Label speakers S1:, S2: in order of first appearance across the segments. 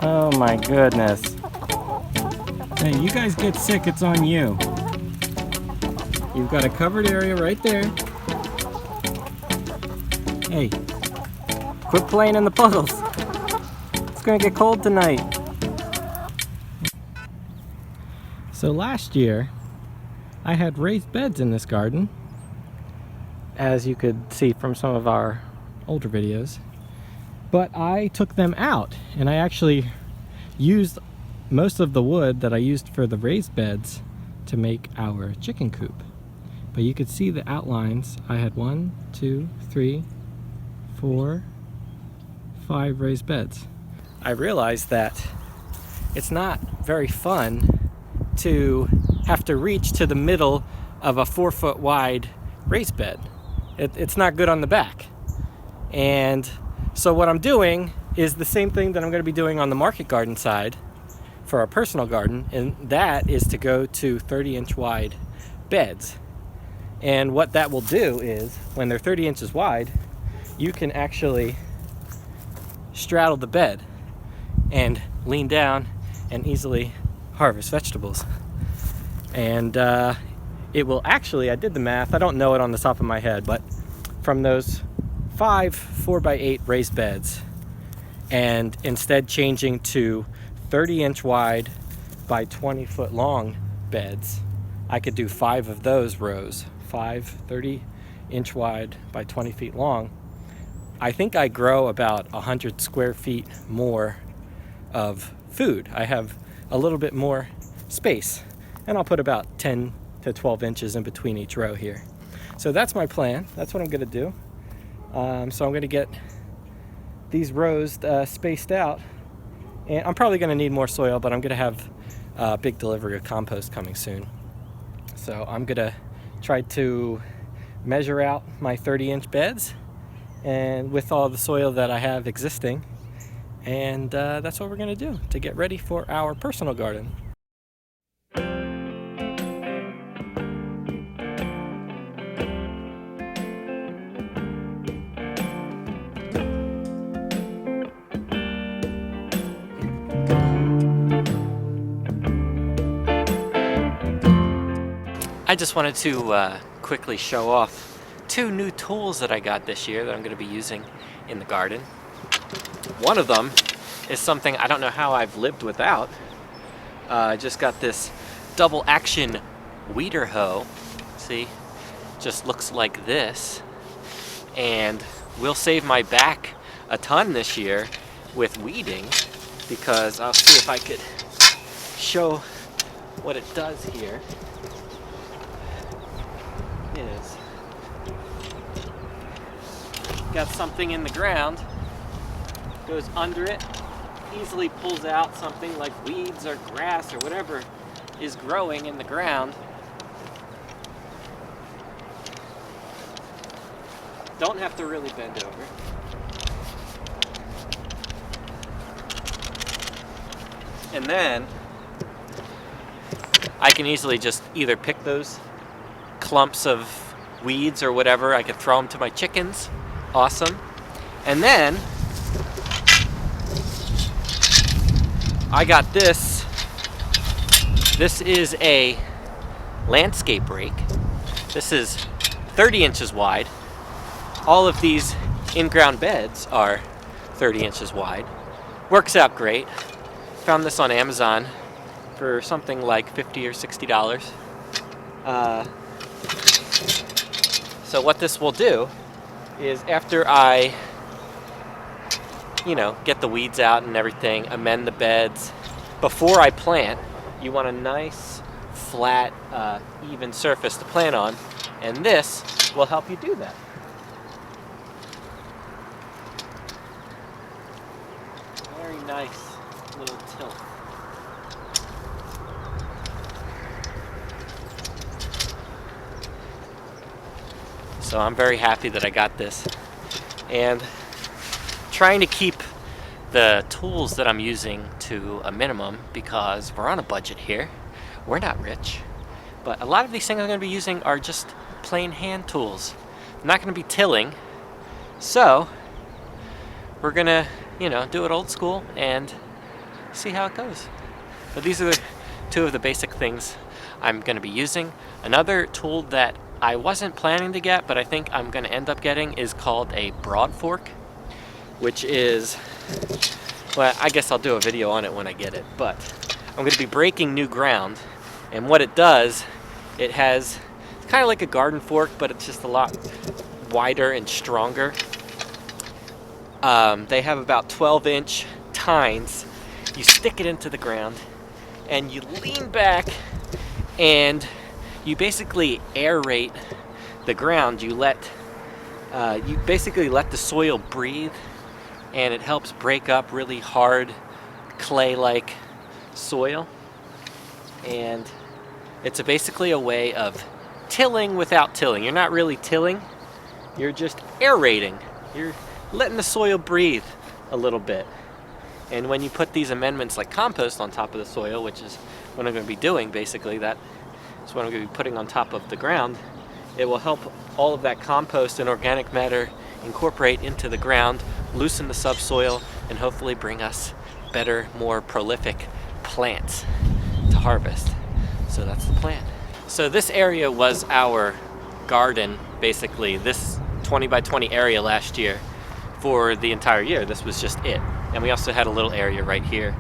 S1: Oh my goodness. Hey, you guys get sick, it's on you. You've got a covered area right there. Hey, quit playing in the puddles. It's gonna get cold tonight. So last year, I had raised beds in this garden, as you could see from some of our older videos. But I took them out, and I actually used most of the wood that I used for the raised beds to make our chicken coop. But you could see the outlines. I had 1, 2, 3, 4, 5 raised beds. I realized that it's not very fun to have to reach to the middle of a 4-foot wide raised bed. It's not good on the back. And so what I'm doing is the same thing that I'm going to be doing on the market garden side for our personal garden, and that is to go to 30-inch wide beds. And what that will do is, when they're 30 inches wide, you can actually straddle the bed and lean down and easily harvest vegetables. And it will actually, I did the math, I don't know it on the top of my head, but from those 5 4x8 raised beds, and instead changing to 30-inch wide by 20-foot long beds, I could do 5 of those rows, 5 30-inch wide by 20 feet long. I think I grow about 100 square feet more of food. I have a little bit more space, and I'll put about 10 to 12 inches in between each row here. So that's my plan. That's what I'm going to do. So I'm going to get these rows spaced out, and I'm probably going to need more soil, but I'm going to have a big delivery of compost coming soon. So I'm going to try to measure out my 30-inch beds, and with all the soil that I have existing, and that's what we're going to do to get ready for our personal garden. I just wanted to quickly show off 2 new tools that I got this year that I'm going to be using in the garden. One of them is something I don't know how I've lived without. I just got this double action weeder hoe. See, just looks like this, and will save my back a ton this year with weeding, because I'll see if I could show what it does here. Is got something in the ground, goes under it, easily pulls out something like weeds or grass or whatever is growing in the ground. Don't have to really bend over. And then I can easily just either pick those clumps of weeds or whatever. I could throw them to my chickens. Awesome. And then I got this. This is a landscape rake. This is 30 inches wide. All of these in-ground beds are 30 inches wide. Works out great. Found this on Amazon for something like $50 or $60. So what this will do is, after I, get the weeds out and everything, amend the beds, before I plant, you want a nice, flat, even surface to plant on, and this will help you do that. Very nice little tilt. So I'm very happy that I got this, and trying to keep the tools that I'm using to a minimum, because we're on a budget here. We're not rich, but a lot of these things I'm going to be using are just plain hand tools. I'm not going to be tilling, so we're going to you know, do it old school and see how it goes. But these are the two of the basic things I'm going to be using. Another tool that I wasn't planning to get, but I think I'm going to end up getting, is called a broad fork, which is, well, I guess I'll do a video on it when I get it, but I'm going to be breaking new ground. And what it does, it's kind of like a garden fork, but it's just a lot wider and stronger. They have about 12-inch tines. You stick it into the ground and you lean back and you basically aerate the ground. You basically let the soil breathe, and it helps break up really hard clay-like soil. And it's basically a way of tilling without tilling. You're not really tilling, you're just aerating. You're letting the soil breathe a little bit. And when you put these amendments like compost on top of the soil, which is what I'm going to be doing, basically, that is what I'm going to be putting on top of the ground, it will help all of that compost and organic matter incorporate into the ground, loosen the subsoil, and hopefully bring us better, more prolific plants to harvest. So that's the plan. So this area was our garden, basically, this 20 by 20 area last year. For the entire year, this was just it. And we also had a little area right here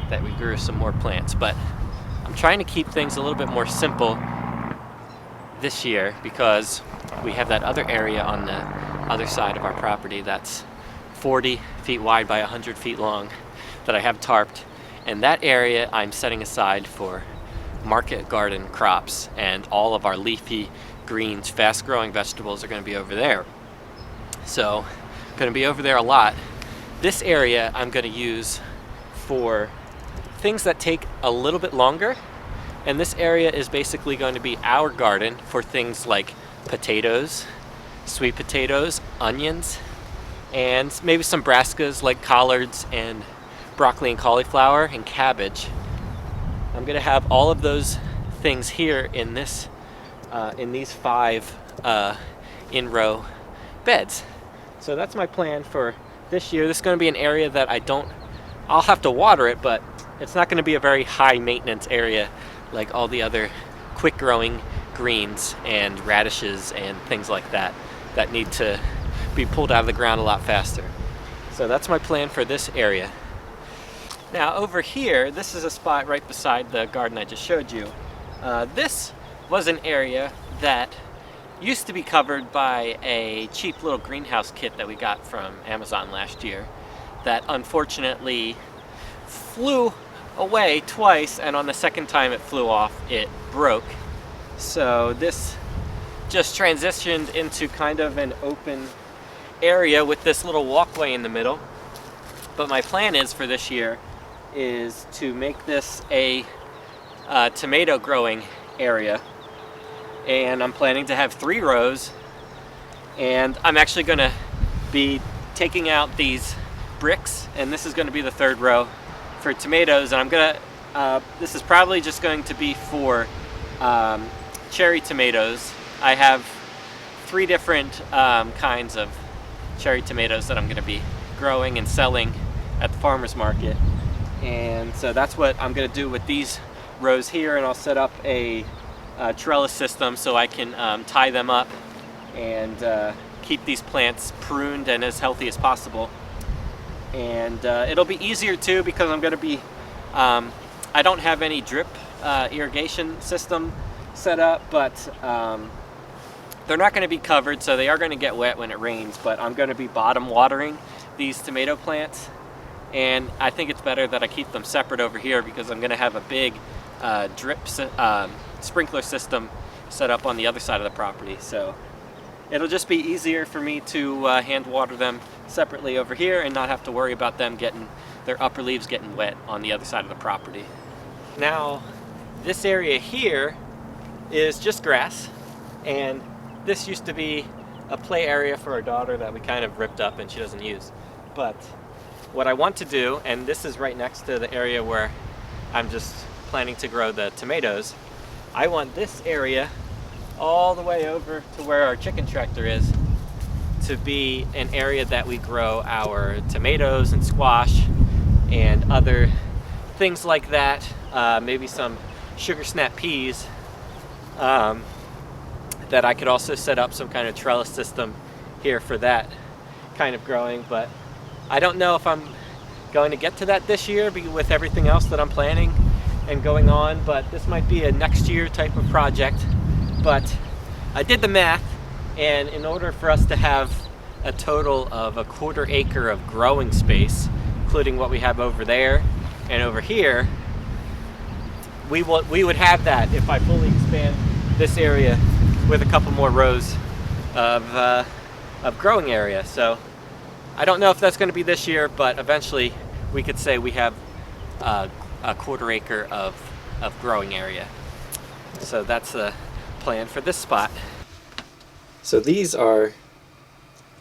S1: that we grew some more plants. But I'm trying to keep things a little bit more simple this year because we have that other area on the other side of our property that's 40 feet wide by 100 feet long that I have tarped. And that area I'm setting aside for market garden crops, and all of our leafy greens, fast-growing vegetables are going to be over there. So going to be over there a lot. This area I'm going to use for things that take a little bit longer, and this area is basically going to be our garden for things like potatoes, sweet potatoes, onions, and maybe some brassicas like collards and broccoli and cauliflower and cabbage. I'm going to have all of those things here in this in these 5 in-row beds. So that's my plan for this year. This is going to be an area that I'll have to water it, but it's not going to be a very high maintenance area like all the other quick growing greens and radishes and things like that need to be pulled out of the ground a lot faster. So that's my plan for this area. Now over here, this is a spot right beside the garden I just showed you. This was an area that used to be covered by a cheap little greenhouse kit that we got from Amazon last year that unfortunately flew away twice, and on the second time it flew off, it broke. So this just transitioned into kind of an open area with this little walkway in the middle. But my plan is for this year is to make this a tomato growing area. And I'm planning to have 3 rows, and I'm actually going to be taking out these bricks, and this is going to be the 3rd row for tomatoes. And I'm going to this is probably just going to be for cherry tomatoes. I have 3 different kinds of cherry tomatoes that I'm going to be growing and selling at the farmer's market, and so that's what I'm going to do with these rows here. And I'll set up a trellis system so I can tie them up and keep these plants pruned and as healthy as possible. And it'll be easier too because I'm going to be I don't have any drip irrigation system set up, but they're not going to be covered, so they are going to get wet when it rains. But I'm going to be bottom watering these tomato plants, and I think it's better that I keep them separate over here because I'm going to have a big drip sprinkler system set up on the other side of the property. So it'll just be easier for me to hand water them separately over here and not have to worry about them getting their upper leaves getting wet on the other side of the property. Now this area here is just grass, and this used to be a play area for our daughter that we kind of ripped up and she doesn't use. But what I want to do, and this is right next to the area where I'm just planning to grow the tomatoes, I want this area all the way over to where our chicken tractor is to be an area that we grow our tomatoes and squash and other things like that, maybe some sugar snap peas, that I could also set up some kind of trellis system here for that kind of growing. But I don't know if I'm going to get to that this year with everything else that I'm planning and going on, but this might be a next year type of project. But I did the math, and in order for us to have a total of 1/4 acre of growing space, including what we have over there and over here, we would have that if I fully expand this area with a couple more rows of growing area. So I don't know if that's going to be this year, but eventually we could say we have a 1/4 acre of growing area. So that's the plan for this spot. So these are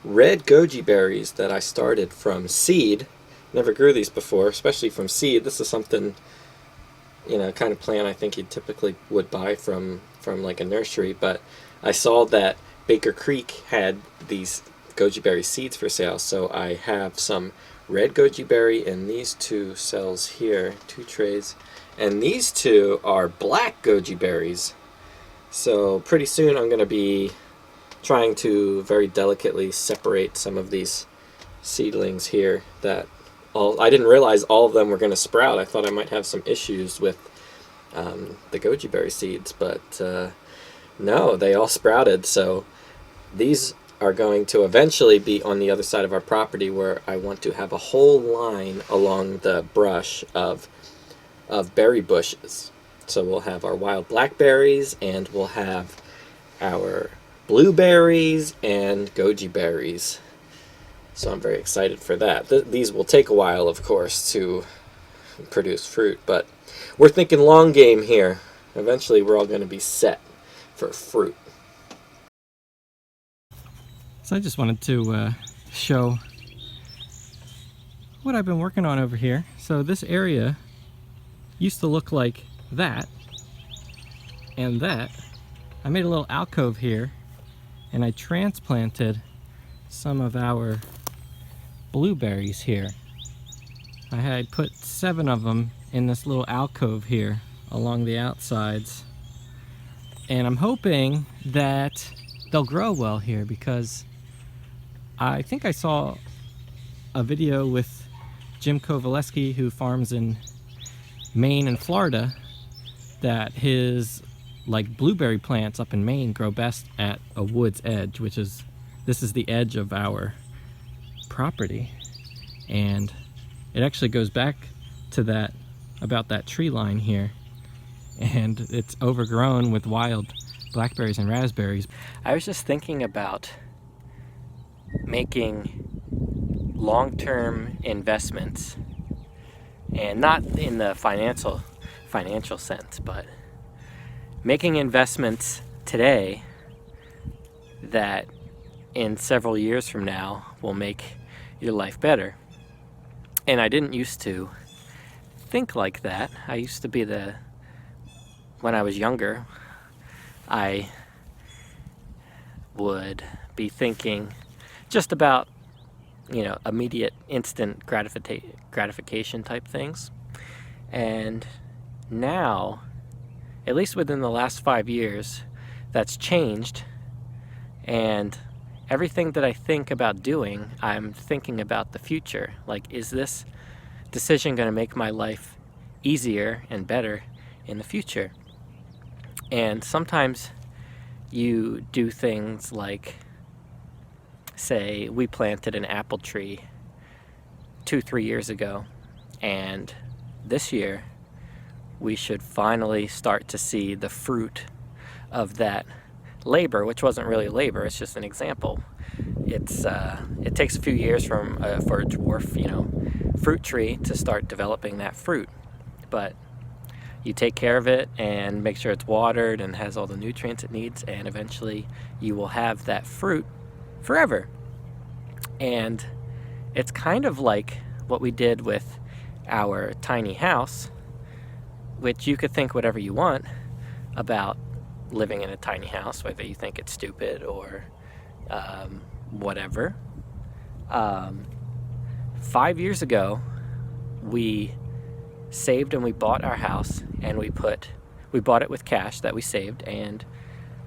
S1: red goji berries that I started from seed. Never grew these before, especially from seed. This is something, you know, kind of plant I think you typically would buy from like a nursery, but I saw that Baker Creek had these goji berry seeds for sale, so I have some red goji berry in these 2 cells here, 2 trays, and these 2 are black goji berries. So pretty soon I'm going to be trying to very delicately separate some of these seedlings here that I didn't realize all of them were going to sprout. I thought I might have some issues with the goji berry seeds, but no, they all sprouted. So these are going to eventually be on the other side of our property, where I want to have a whole line along the brush of berry bushes. So we'll have our wild blackberries, and we'll have our blueberries and goji berries. So I'm very excited for that. These will take a while, of course, to produce fruit, but we're thinking long game here. Eventually we're all going to be set for fruit. So I just wanted to show what I've been working on over here. So this area used to look like that and that. I made a little alcove here, and I transplanted some of our blueberries here. I had put 7 of them in this little alcove here along the outsides, and I'm hoping that they'll grow well here, because I think I saw a video with Jim Kovaleski, who farms in Maine and Florida, that his blueberry plants up in Maine grow best at a wood's edge, this is the edge of our property, and it actually goes back to about that tree line here, and it's overgrown with wild blackberries and raspberries. I was just thinking about making long-term investments, and not in the financial sense, but making investments today that in several years from now will make your life better. And I didn't used to think like that. I used to be when I was younger, I would be thinking just about, immediate, instant gratification type things. And now, at least within the last 5 years, that's changed, and everything that I think about doing, I'm thinking about the future. Like, is this decision going to make my life easier and better in the future? And sometimes you do things like, say, we planted an apple tree 2-3 years ago, and this year we should finally start to see the fruit of that labor, which wasn't really labor, it's just an example. It takes a few years for a dwarf, fruit tree to start developing that fruit, but you take care of it and make sure it's watered and has all the nutrients it needs, and eventually you will have that fruit forever. And it's kind of like what we did with our tiny house, which you could think whatever you want about living in a tiny house, whether you think it's stupid or whatever. 5 years ago, we saved and we bought our house, and we bought it with cash that we saved, and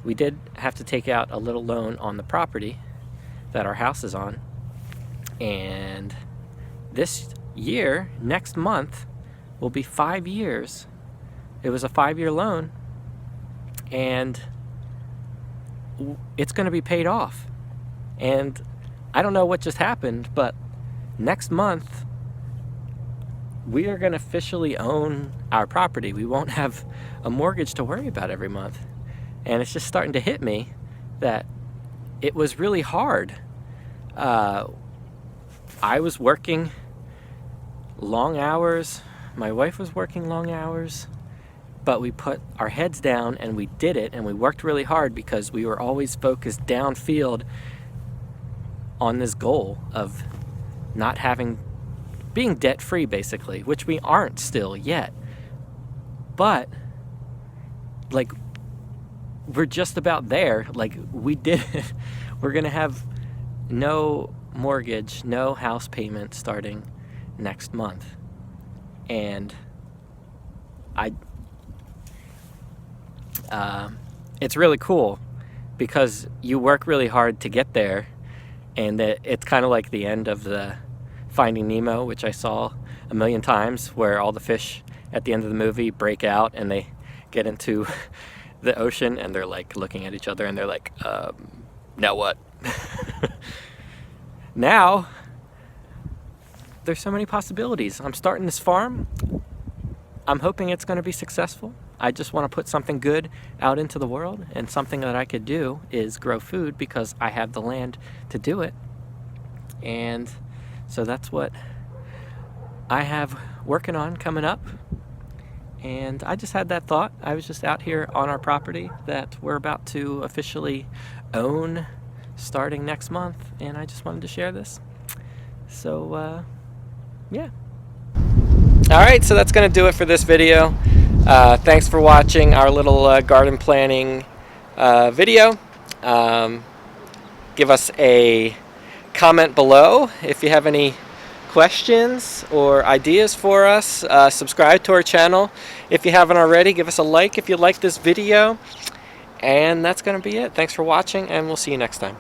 S1: we did have to take out a little loan on the property that our house is on. And this year, next month, will be 5 years. It was a 5-year loan, and it's going to be paid off. And I don't know what just happened, but next month we are going to officially own our property. We won't have a mortgage to worry about every month. And it's just starting to hit me that it was really hard. I was working long hours. My wife was working long hours. But we put our heads down and we did it, and we worked really hard because we were always focused downfield on this goal of being debt-free, basically, which we aren't still yet. But like, we're just about there. Like, we did it. We're gonna have no mortgage, no house payment starting next month. And it's really cool because you work really hard to get there, and it's kind of like the end of the Finding Nemo, which I saw a million times, where all the fish at the end of the movie break out and they get into the ocean and they're like looking at each other and they're like, now what? Now there's so many possibilities. I'm starting this farm. I'm hoping it's going to be successful. I just want to put something good out into the world, and something that I could do is grow food because I have the land to do it. And so that's what I have working on coming up. And I just had that thought. I was just out here on our property that we're about to officially own starting next month, and I just wanted to share this. So yeah. Alright, so that's going to do it for this video. Thanks for watching our little garden planning video. Give us a comment below if you have any questions or ideas for us. Subscribe to our channel if you haven't already. Give us a like if you like this video. And that's going to be it. Thanks for watching, and we'll see you next time.